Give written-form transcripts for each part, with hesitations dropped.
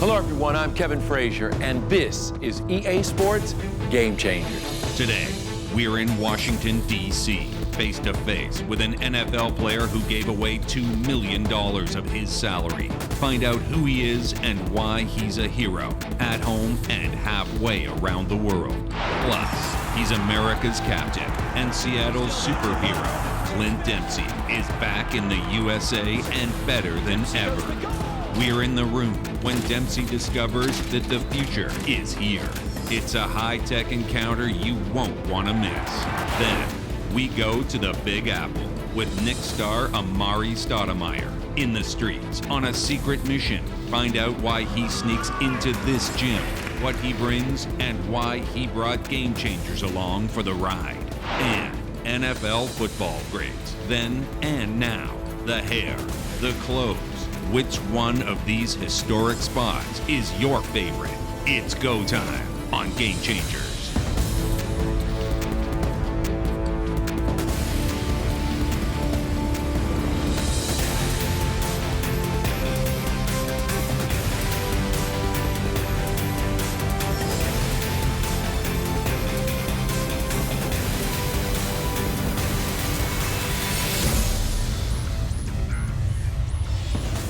Hello everyone, I'm Kevin Frazier, and this is EA Sports Game Changers. Today, we're in Washington, D.C., face-to-face with an NFL player who gave away $2 million of his salary. Find out who he is and why he's a hero, at home and halfway around the world. Plus, he's America's captain and Seattle's superhero. Clint Dempsey is back in the USA and better than ever. We're in the room when Dempsey discovers that the future is here. It's a high-tech encounter you won't want to miss. Then, we go to the Big Apple with Knick star Amare Stoudemire in the streets on a secret mission. Find out why he sneaks into this gym, what he brings, and why he brought Game Changers along for the ride. And NFL football grades, then and now. The hair, the clothes. Which one of these historic spots is your favorite? It's go time on Game Changers.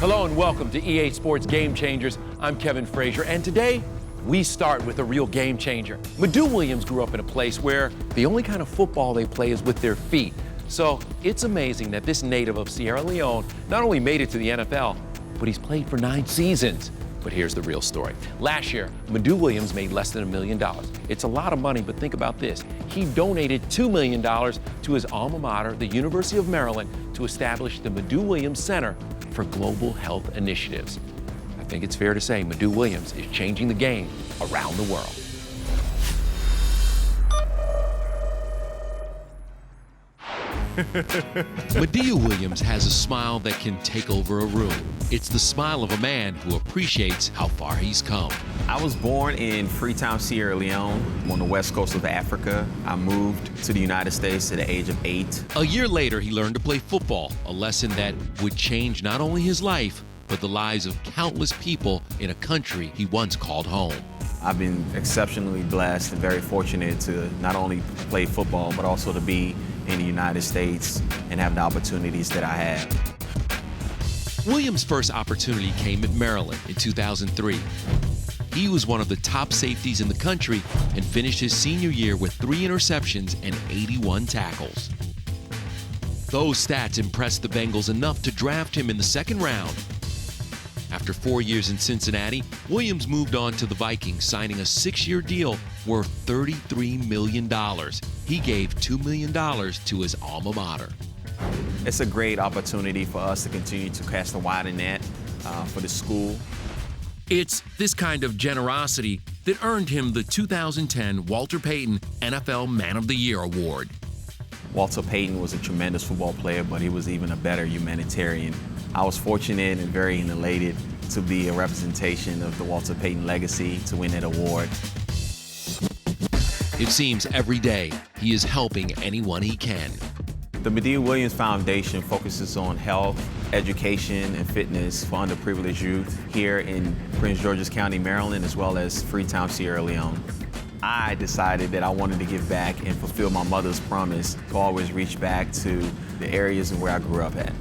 Hello and welcome to EA Sports Game Changers. I'm Kevin Frazier, and today we start with a real game changer. Madu Williams grew up in a place where the only kind of football they play is with their feet. So it's amazing that this native of Sierra Leone not only made it to the NFL, but he's played for 9 seasons. But here's the real story. Last year, Madu Williams made less than $1 million. It's a lot of money, but think about this. He donated $2 million to his alma mater, the University of Maryland, to establish the Madu Williams Center for Global Health Initiatives. I think it's fair to say Madu Williams is changing the game around the world. Madu Williams has a smile that can take over a room. It's the smile of a man who appreciates how far he's come. I was born in Freetown, Sierra Leone, on the west coast of Africa. I moved to the United States at the age of 8. A year later, he learned to play football, a lesson that would change not only his life, but the lives of countless people in a country he once called home. I've been exceptionally blessed and very fortunate to not only play football, but also to be in the United States and have the opportunities that I have. Williams' first opportunity came at Maryland in 2003. He was one of the top safeties in the country and finished his senior year with 3 interceptions and 81 tackles. Those stats impressed the Bengals enough to draft him in the 2nd round. After 4 years in Cincinnati, Williams moved on to the Vikings, signing a 6-year deal worth $33 million. He gave $2 million to his alma mater. It's a great opportunity for us to continue to cast a wider net for the school. It's this kind of generosity that earned him the 2010 Walter Payton NFL Man of the Year award. Walter Payton was a tremendous football player, but he was even a better humanitarian. I was fortunate and very elated to be a representation of the Walter Payton legacy to win that award. It seems every day he is helping anyone he can. The Madu Williams Foundation focuses on health, education, and fitness for underprivileged youth here in Prince George's County, Maryland, as well as Freetown, Sierra Leone. I decided that I wanted to give back and fulfill my mother's promise to always reach back to the areas where I grew up at.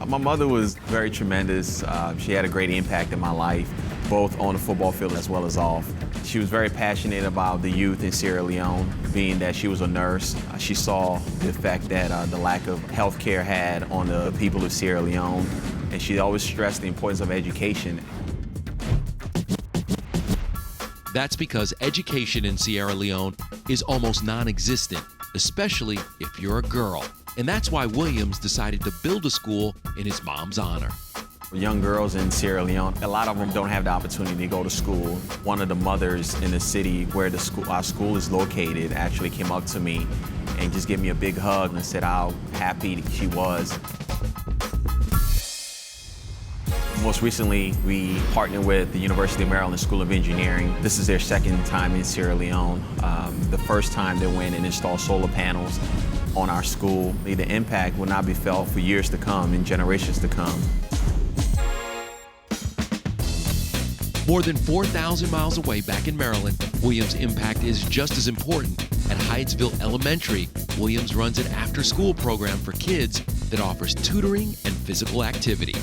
My mother was very tremendous. She had a great impact in my life, both on the football field as well as off. She was very passionate about the youth in Sierra Leone, being that she was a nurse. She saw the effect that the lack of health care had on the people of Sierra Leone, and she always stressed the importance of education. That's because education in Sierra Leone is almost non-existent, especially if you're a girl. And that's why Williams decided to build a school in his mom's honor. Young girls in Sierra Leone, a lot of them don't have the opportunity to go to school. One of the mothers in the city where our school is located actually came up to me and just gave me a big hug and said how happy she was. Most recently, we partnered with the University of Maryland School of Engineering. This is their 2nd time in Sierra Leone. The first time they went and installed solar panels on our school. The impact will not be felt for years to come and generations to come. More than 4,000 miles away back in Maryland, Williams' impact is just as important. At Hyattsville Elementary, Williams runs an after-school program for kids that offers tutoring and physical activity.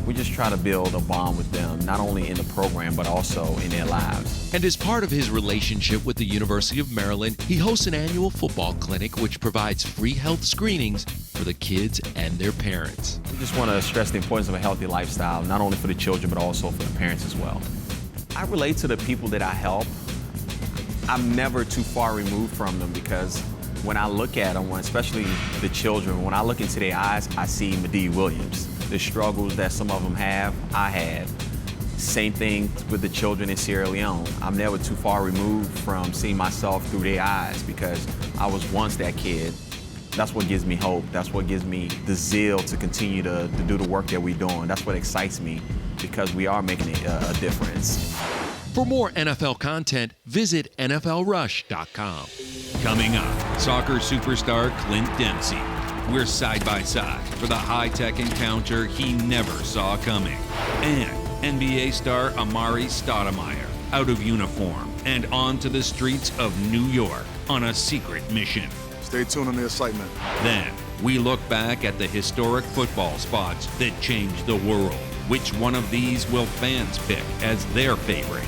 We just try to build a bond with them, not only in the program, but also in their lives. And as part of his relationship with the University of Maryland, he hosts an annual football clinic which provides free health screenings for the kids and their parents. We just want to stress the importance of a healthy lifestyle, not only for the children, but also for the parents as well. I relate to the people that I help. I'm never too far removed from them because when I look at them, especially the children, when I look into their eyes, I see Medee Williams. The struggles that some of them have, I had. Same thing with the children in Sierra Leone. I'm never too far removed from seeing myself through their eyes because I was once that kid. That's what gives me hope. That's what gives me the zeal to continue to do the work that we're doing. That's what excites me because we are making a difference. For more NFL content, visit NFLRush.com. Coming up, soccer superstar Clint Dempsey. We're side by side for the high-tech encounter he never saw coming. And NBA star Amare Stoudemire, out of uniform and onto the streets of New York on a secret mission. Stay tuned on the excitement. Then, we look back at the historic football spots that changed the world. Which one of these will fans pick as their favorite?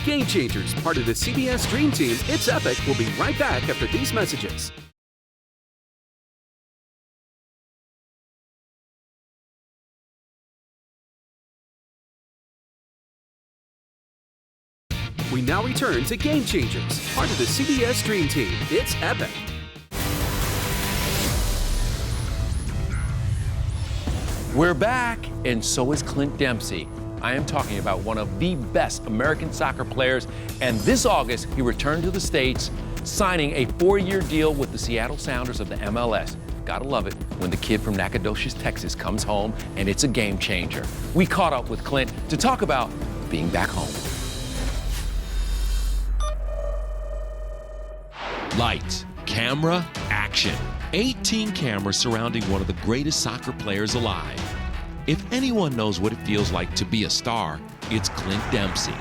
Game Changers, part of the CBS Dream Team, It's Epic, will be right back after these messages. We now return to Game Changers, part of the CBS Dream Team, It's Epic. We're back, and so is Clint Dempsey. I am talking about one of the best American soccer players, and this August he returned to the States, signing a 4-year deal with the Seattle Sounders of the MLS. Gotta love it when the kid from Nacogdoches, Texas comes home, and it's a game changer. We caught up with Clint to talk about being back home. Lights, camera, action. 18 cameras surrounding one of the greatest soccer players alive. If anyone knows what it feels like to be a star, it's Clint Dempsey.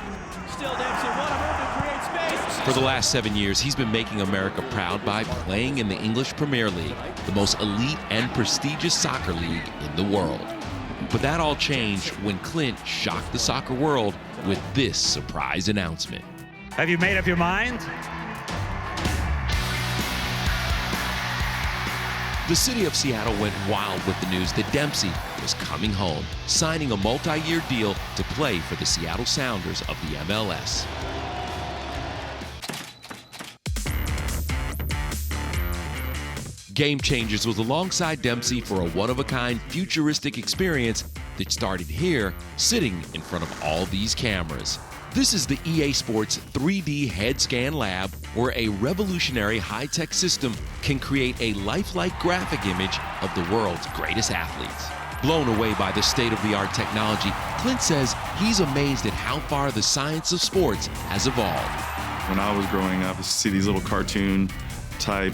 Still Dempsey, what a move to create space. For the last 7 years, he's been making America proud by playing in the English Premier League, the most elite and prestigious soccer league in the world. But that all changed when Clint shocked the soccer world with this surprise announcement. Have you made up your mind? The city of Seattle went wild with the news that Dempsey was coming home, signing a multi-year deal to play for the Seattle Sounders of the MLS. Game Changers was alongside Dempsey for a one-of-a-kind futuristic experience that started here, sitting in front of all these cameras. This is the EA Sports 3D Head Scan Lab, where a revolutionary high-tech system can create a lifelike graphic image of the world's greatest athletes. Blown away by the state-of-the-art technology, Clint says he's amazed at how far the science of sports has evolved. When I was growing up, to see these little cartoon type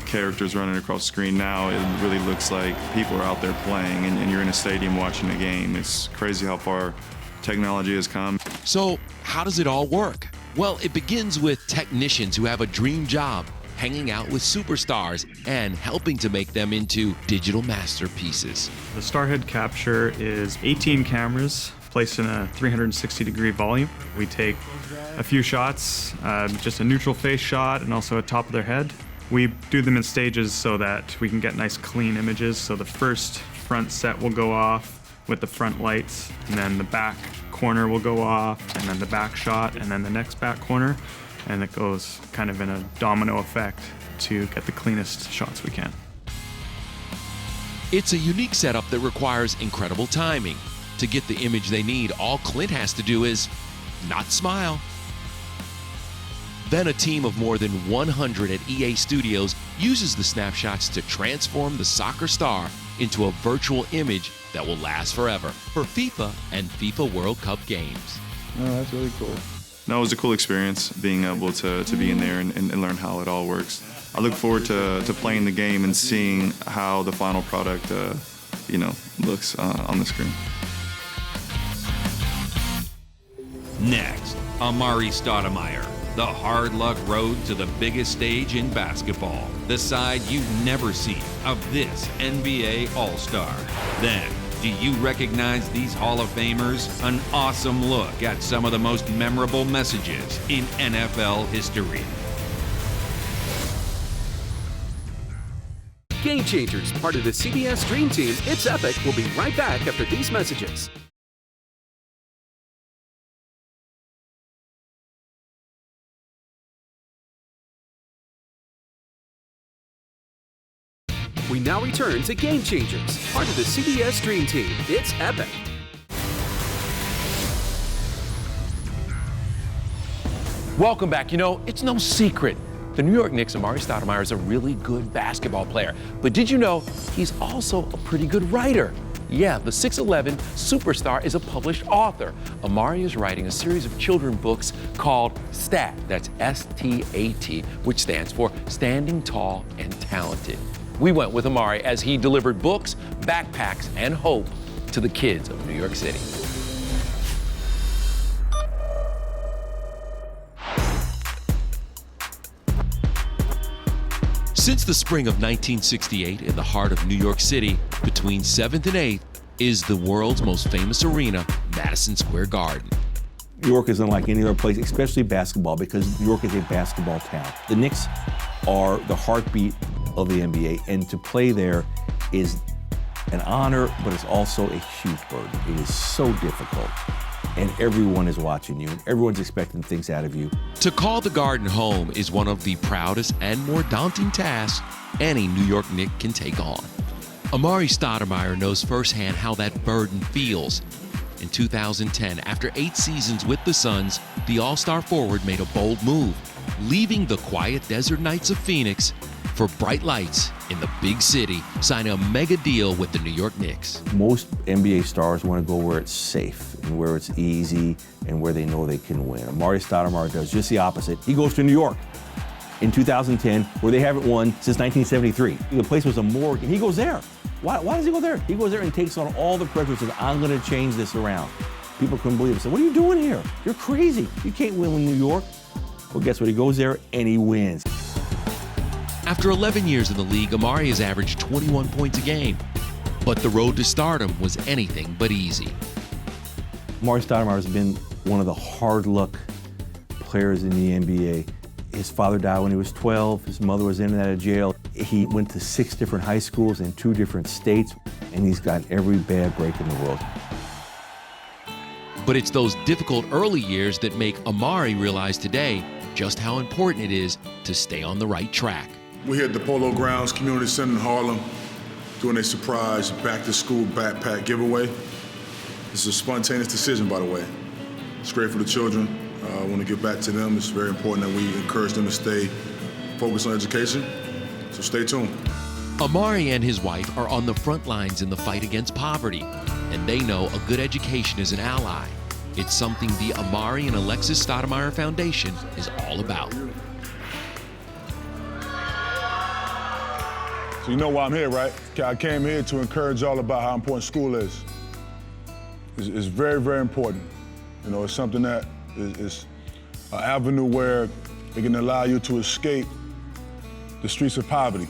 characters running across the screen, now it really looks like people are out there playing and you're in a stadium watching a game. It's crazy how far technology has come. So, how does it all work? Well, it begins with technicians who have a dream job, hanging out with superstars and helping to make them into digital masterpieces. The Starhead Capture is 18 cameras placed in a 360-degree volume. We take a few shots, just a neutral face shot and also a top of their head. We do them in stages so that we can get nice clean images. So the first front set will go off with the front lights, and then the back corner will go off, and then the back shot, and then the next back corner, and it goes kind of in a domino effect to get the cleanest shots we can. It's a unique setup that requires incredible timing. To get the image they need, all Clint has to do is not smile. Then a team of more than 100 at EA Studios uses the snapshots to transform the soccer star into a virtual image that will last forever for FIFA and FIFA World Cup games. Oh, that's really cool. No, it was a cool experience being able to be in there and learn how it all works. I look forward to playing the game and seeing how the final product looks on the screen. Next, Amare Stoudemire, the hard luck road to the biggest stage in basketball, the side you've never seen of this NBA All-Star. Then, do you recognize these Hall of Famers? An awesome look at some of the most memorable messages in NFL history. Game Changers, part of the CBS Dream Team, It's Epic, will be right back after these messages. We now return to Game Changers, part of the CBS Dream Team. It's epic. Welcome back. It's no secret. The New York Knicks' Amare Stoudemire is a really good basketball player. But did you know he's also a pretty good writer? Yeah, the 6'11" superstar is a published author. Amare is writing a series of children's books called STAT, that's S-T-A-T, which stands for Standing Tall and Talented. We went with Amare as he delivered books, backpacks, and hope to the kids of New York City. Since the spring of 1968, in the heart of New York City, between 7th and 8th, is the world's most famous arena, Madison Square Garden. New York is unlike any other place, especially basketball, because New York is a basketball town. The Knicks are the heartbeat of the NBA, and to play there is an honor, but it's also a huge burden. It is so difficult, and everyone is watching you, and everyone's expecting things out of you. To call the Garden home is one of the proudest and more daunting tasks any New York Knick can take on. Amare Stoudemire knows firsthand how that burden feels. In 2010, after 8 seasons with the Suns, the All-Star forward made a bold move, leaving the quiet desert nights of Phoenix for bright lights in the big city, signing a mega deal with the New York Knicks. Most NBA stars want to go where it's safe and where it's easy and where they know they can win. Amare Stoudemire does just the opposite. He goes to New York in 2010, where they haven't won since 1973. The place was a morgue, and he goes there. Why does he go there? He goes there and takes on all the pressure and says, I'm going to change this around. People couldn't believe it. Said, what are you doing here? You're crazy. You can't win in New York. Well, guess what? He goes there and he wins. After 11 years in the league, Amare has averaged 21 points a game. But the road to stardom was anything but easy. Amare Stoudemire has been one of the hard luck players in the NBA. His father died when he was 12. His mother was in and out of jail. He went to 6 different high schools in 2 different states, and he's got every bad break in the world. But it's those difficult early years that make Amare realize today just how important it is to stay on the right track. We're here at the Polo Grounds Community Center in Harlem doing a surprise back-to-school backpack giveaway. This is a spontaneous decision, by the way. It's great for the children. I want to give back to them. It's very important that we encourage them to stay focused on education, so stay tuned. Amare and his wife are on the front lines in the fight against poverty, and they know a good education is an ally. It's something the Amare and Alexis Stoudemire Foundation is all about. So you know why I'm here, right? I came here to encourage y'all about how important school is. It's very, very important. It's something that is an avenue where it can allow you to escape the streets of poverty.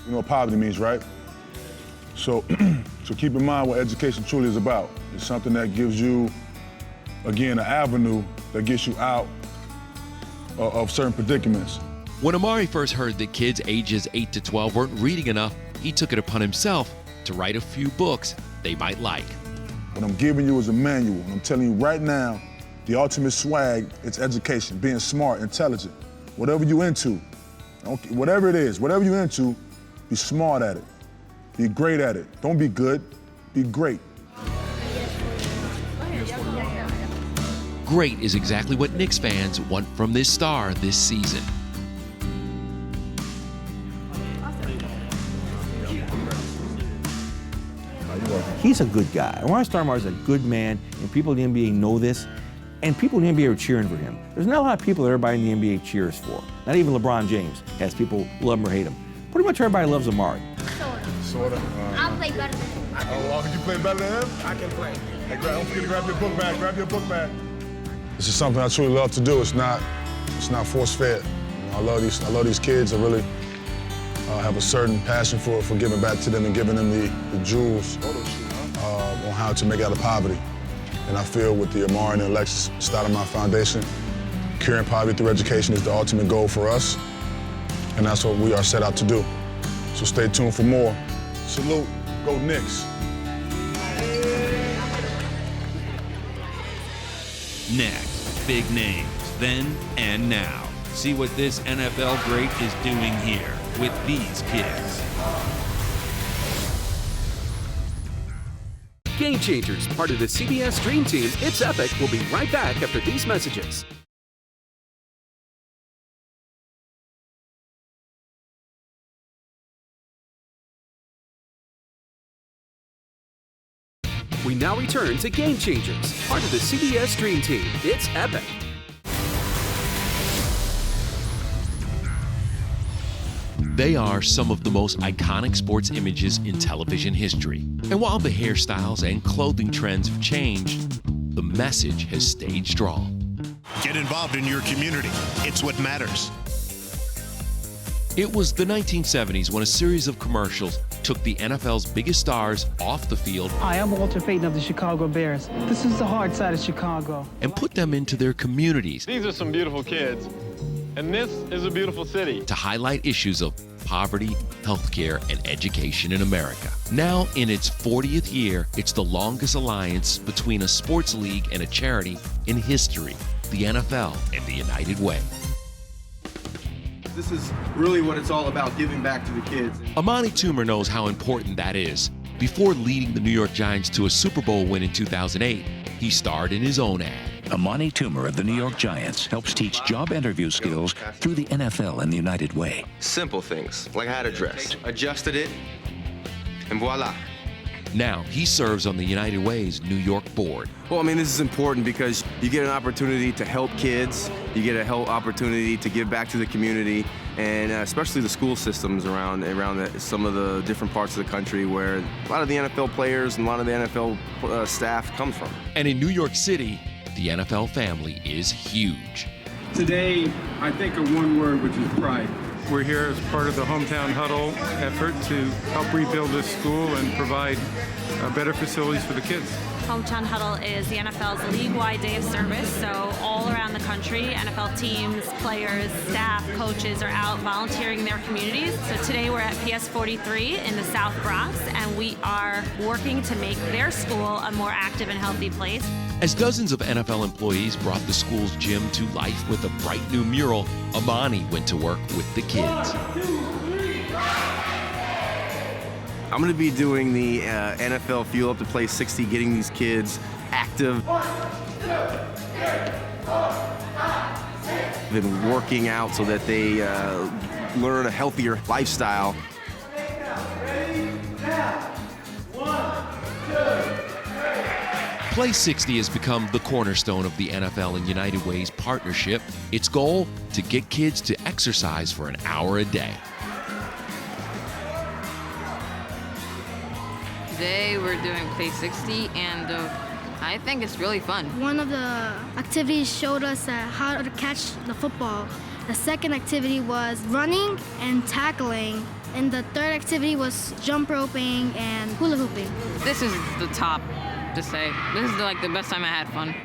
You know what poverty means, right? So keep in mind what education truly is about. It's something that gives you, again, an avenue that gets you out of certain predicaments. When Amare first heard that kids ages 8 to 12 weren't reading enough, he took it upon himself to write a few books they might like. What I'm giving you is a manual, and I'm telling you right now, the ultimate swag is education, being smart, intelligent. Whatever you're into, whatever it is, whatever you're into, be smart at it. Be great at it. Don't be good, be great. Great is exactly what Knicks fans want from this star this season. He's a good guy. Amare Stoudemire is a good man, and people in the NBA know this, and people in the NBA are cheering for him. There's not a lot of people that everybody in the NBA cheers for. Not even LeBron James has people who love him or hate him. Pretty much everybody loves Amare. sort of. I'll play better than him. Oh, well, you play better than him? I can play. Hey, don't forget to grab your book bag. Grab your book bag. This is something I truly love to do. It's not force-fed. I love these kids. I really have a certain passion for giving back to them and giving them the jewels on how to make out of poverty. And I feel with the Amare and Alexis Stoudemire Foundation, curing poverty through education is the ultimate goal for us. And that's what we are set out to do. So stay tuned for more. Salute. Go Knicks. Next, big names, then and now. See what this NFL great is doing here with these kids. Game Changers, part of the CBS Dream Team, It's Epic, will be right back after these messages. We now return to Game Changers, part of the CBS Dream Team, It's Epic. They are some of the most iconic sports images in television history. And while the hairstyles and clothing trends have changed, the message has stayed strong. Get involved in your community. It's what matters. It was the 1970s when a series of commercials took the NFL's biggest stars off the field. Hi, I'm Walter Payton of the Chicago Bears. This is the hard side of Chicago. And put them into their communities. These are some beautiful kids, and this is a beautiful city. To highlight issues of poverty, healthcare, and education in America. Now, in its 40th year, it's the longest alliance between a sports league and a charity in history, the NFL and the United Way. This is really what it's all about, giving back to the kids. Amare Stoudemire knows how important that is. Before leading the New York Giants to a Super Bowl win in 2008, he starred in his own ad. Amare Stoudemire of the New York Giants helps teach job interview skills through the NFL and the United Way. Simple things, like how to dress. Adjusted it, and voila. Now, he serves on the United Way's New York board. Well, I mean, this is important because you get an opportunity to help kids, you get a opportunity to give back to the community, and especially the school systems around some of the different parts of the country where a lot of the NFL players and a lot of the NFL staff come from. And in New York City, the NFL family is huge. Today, I think of one word, which is pride. We're here as part of the Hometown Huddle effort to help rebuild this school and provide better facilities for the kids. Hometown Huddle is the NFL's league-wide day of service, so all around the country, NFL teams, players, staff, coaches are out volunteering in their communities. So today we're at PS 43 in the South Bronx, and we are working to make their school a more active and healthy place. As dozens of NFL employees brought the school's gym to life with a bright new mural, Amare went to work with the kids. 1, 2, 3. I'm going to be doing the NFL Fuel Up to Play 60, getting these kids active. 1, 2, 3, 4, 5, 6. Been working out so that they learn a healthier lifestyle. Play 60 has become the cornerstone of the NFL and United Way's partnership. Its goal, to get kids to exercise for an hour a day. Today we're doing Play 60, and I think it's really fun. One of the activities showed us how to catch the football. The second activity was running and tackling. And the third activity was jump roping and hula hooping. This is the top, to say. This is like the best time I had fun.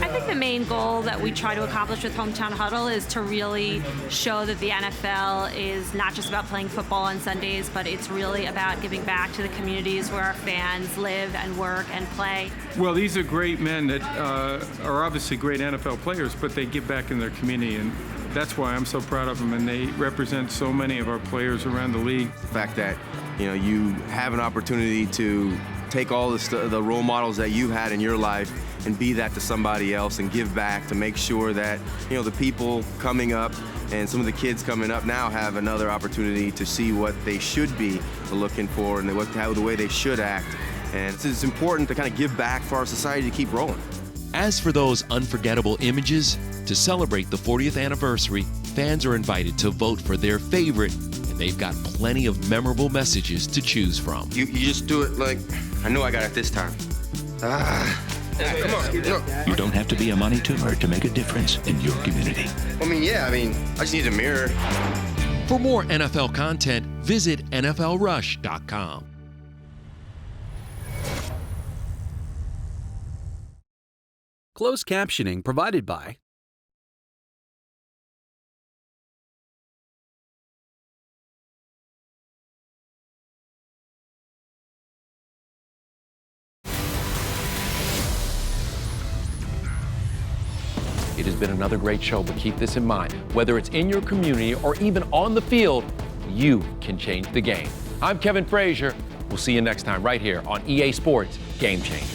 I think the main goal that we try to accomplish with Hometown Huddle is to really show that the NFL is not just about playing football on Sundays, but it's really about giving back to the communities where our fans live and work and play. Well, these are great men that are obviously great NFL players, but they give back in their community, and that's why I'm so proud of them, and they represent so many of our players around the league. The fact that you have an opportunity to take all the role models that you had in your life and be that to somebody else and give back to make sure that the people coming up and some of the kids coming up now have another opportunity to see what they should be looking for and the way they should act. And it's important to kind of give back for our society to keep rolling. As for those unforgettable images, to celebrate the 40th anniversary, fans are invited to vote for their favorite, and they've got plenty of memorable messages to choose from. You just do it like, I know I got it this time. Come on. You don't have to be a money tumor to make a difference in your community. I just need a mirror. For more NFL content, visit NFLRush.com. Closed captioning provided by It has been another great show, but keep this in mind. Whether it's in your community or even on the field, you can change the game. I'm Kevin Frazier. We'll see you next time right here on EA Sports Game Changer.